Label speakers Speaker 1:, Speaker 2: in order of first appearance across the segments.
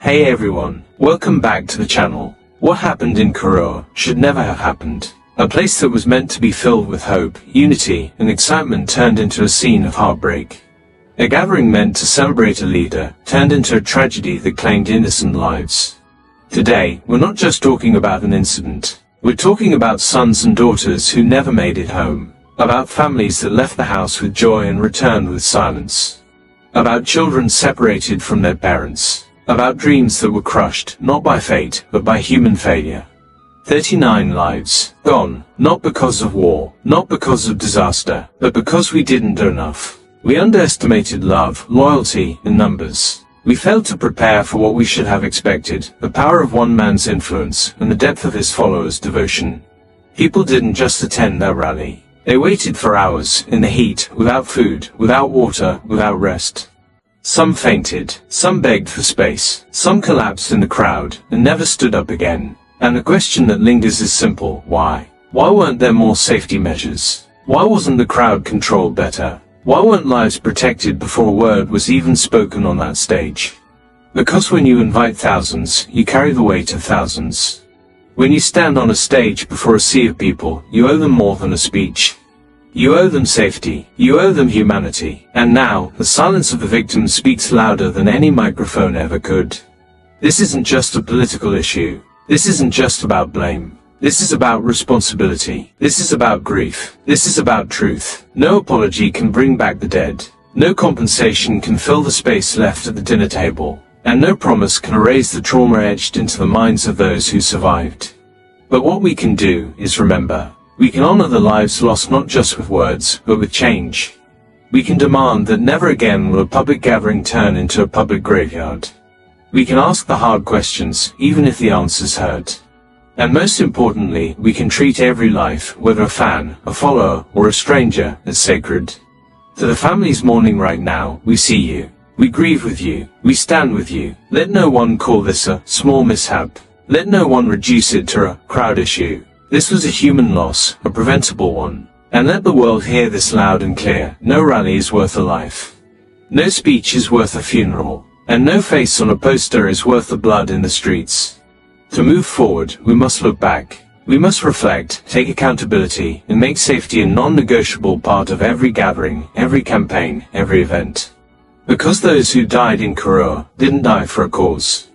Speaker 1: Hey everyone, welcome back to the channel. What happened in Karur should never have happened. A place that was meant to be filled with hope, unity, and excitement turned into a scene of heartbreak. A gathering meant to celebrate a leader turned into a tragedy that claimed innocent lives. Today, we're not just talking about an incident. We're talking about sons and daughters who never made it home. About families that left the house with joy and returned with silence. About children separated from their parents. About dreams that were crushed, not by fate, but by human failure. 39 lives, gone, not because of war, not because of disaster, but because we didn't do enough. We underestimated love, loyalty, and numbers. We failed to prepare for what we should have expected, the power of one man's influence, and the depth of his followers' devotion. People didn't just attend their rally. They waited for hours, in the heat, without food, without water, without rest. Some fainted, some begged for space, some collapsed in the crowd, and never stood up again. And the question that lingers is simple: why? Why weren't there more safety measures? Why wasn't the crowd controlled better? Why weren't lives protected before a word was even spoken on that stage? Because when you invite thousands, you carry the weight of thousands. When you stand on a stage before a sea of people, you owe them more than a speech. You owe them safety, you owe them humanity, and now, the silence of the victims speaks louder than any microphone ever could. This isn't just a political issue. This isn't just about blame. This is about responsibility. This is about grief. This is about truth. No apology can bring back the dead. No compensation can fill the space left at the dinner table. And no promise can erase the trauma etched into the minds of those who survived. But what we can do is remember. We can honor the lives lost not just with words, but with change. We can demand that never again will a public gathering turn into a public graveyard. We can ask the hard questions, even if the answers hurt. And most importantly, we can treat every life, whether a fan, a follower, or a stranger, as sacred. To the families mourning right now, we see you. We grieve with you. We stand with you. Let no one call this a small mishap. Let no one reduce it to a crowd issue. This was a human loss, a preventable one. And let the world hear this loud and clear: no rally is worth a life. No speech is worth a funeral. And no face on a poster is worth the blood in the streets. To move forward, we must look back. We must reflect, take accountability, and make safety a non-negotiable part of every gathering, every campaign, every event. Because those who died in Karur didn't die for a cause.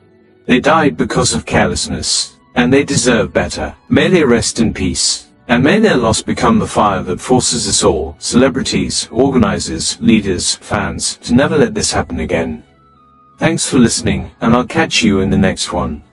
Speaker 1: They died because of carelessness. And they deserve better. May they rest in peace. And may their loss become the fire that forces us all, celebrities, organizers, leaders, fans, to never let this happen again. Thanks for listening, and I'll catch you in the next one.